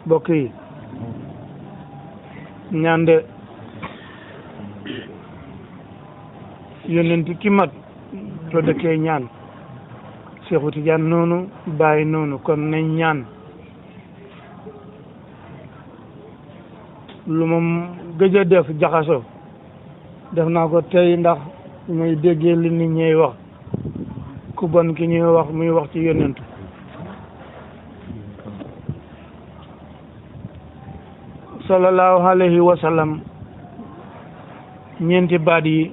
mbokk yi ñaan de yonent ki mat to dëkkee ñaan Seexu Tijaan noonu bàyyi noonu kon nañ ñaan lu ma gëj a def jaxaso def naa ko tey ndax muy déggee li nit ñuy wax ku bon ki ñuy wax muy wax ci yonent sallallahu alayhi wa sallam ñeenti baat yi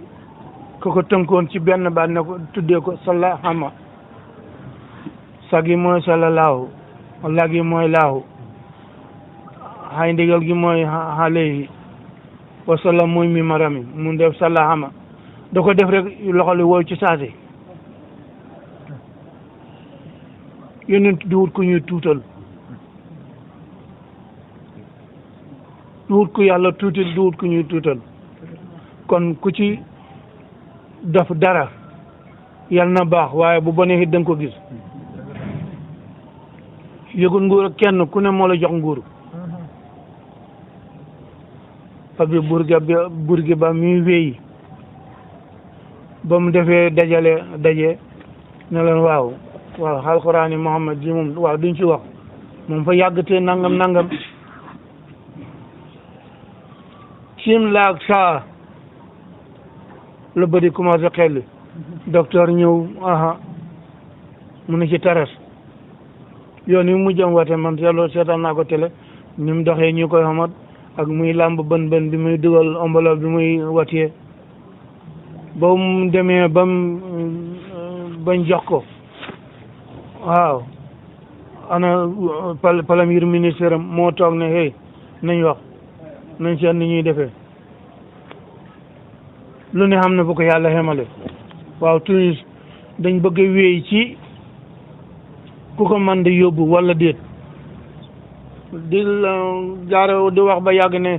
ku ko tënkoon ci benn baat ne ko tuddee ko salahama sagi mooy salallahu lagi mooy laahu hay ndigal gi mooy alayhi wa sallam mooy mi marami mu def salahama da ko def rek loxo li woow ci saasi yonent di wut ku ñuy tuutal di wut ku yàlla tuutal di wut ku ñuy tuutal kon ku ci def dara yal na baax waaye bu bonee it da nga ko gis yëgul nguur kenn ku ne moo la jox nguur parce que burge ba muy wéy ba mu defee daje ne leen waaw alxuraan yi Muhammad ji moom waaw duñ ci wax moom fa yàggatee nangam cim laag saa la bëri commencé xel docteur ñëw mu ne ci taras yoon yi mujjam wate man seetaan naa ko télé ni mu doxee ñu koy xamat ak muy làmb bën bi muy dugal enveloppe bi muy watee ba mu demee bañ jox ko waaw ana premier ministre am moo toog ne hey nañ wax nañ seet ni ñuy defee lu ne xam ne bu ko yàlla xemale waaw Tunis dañ bëgg a wéy ci ku ko man di yóbbu wala déet di jaare di wax ba yàgg ne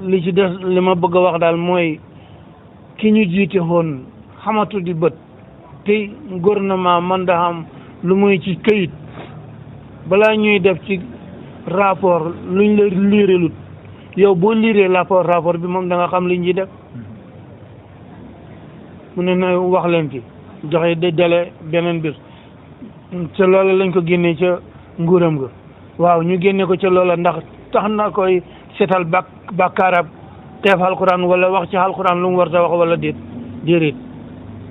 li ci des li ma bëgg a wax daal mooy ki ñu jiite woon xamatu di bët te gouvernement man da xam lu muy ci këyit balaa ñuy def ci rapport luñ la liirelut yow boo liiree rapport bi moom da nga xam liñ ci def mu ne na wax leen ci joxe de délai beneen bis ca loola lañ ko génnee ca nguuram ga waaw ñu génne ko ca loola ndax tax na koy setal bàkkaarab teef alquran wala wax ci alquran lu mu war ta wax wala déedéet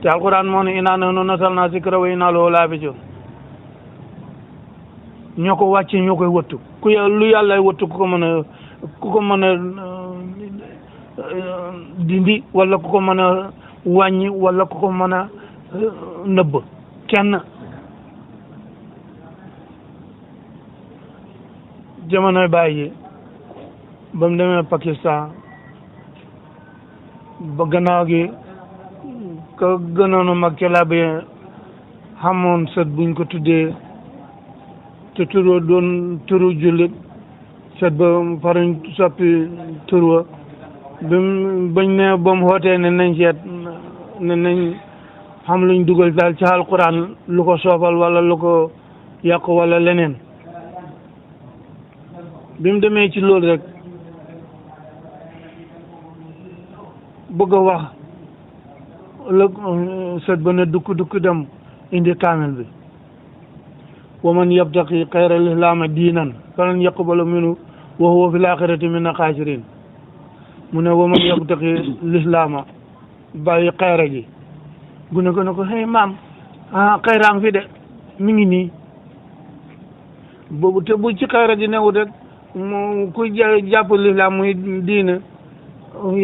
te alquran moo ne inaa nahnu nazzalnaa zikra wa innaa lahu laafizuun ñoo ko wàcce ñoo koy wëttu lu yàlla wëttu ku ko mën a dindi wala ku ko mën a wàññi wala ku ko mën a nëbb kenn jamonoy bàyyi ba mu demee Pakistan ba gannaaw gi ka gënoon a mag ca laa bi xamoon sët buñ ko tuddee te turwa doon turu jullit sët ba farañ soppi turwa bañ ne ba mu xootee ne nañ seet ne nañ xam luñ dugal daal ci alquran lu ko soofal wala lu ko yàq wala leneen bi mu demee ci loolu rek bëgg a wax la sët ba ne dukk dem indi kaamel bi wa man yabtaqi xayra al-islaama diinan falan yaqbala minhu wa huwa fil aaxirati mina xaasiriin mu ne wa man yabtaqi lislaama bàyyi xayra gi gune ko ne ko hey maam xayraang fi de mi ngi nii boobu te bu ci xayra gi newut rek mu ku jàpp lislaam muy diina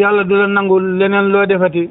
yàlla du la nangu leneen loo defati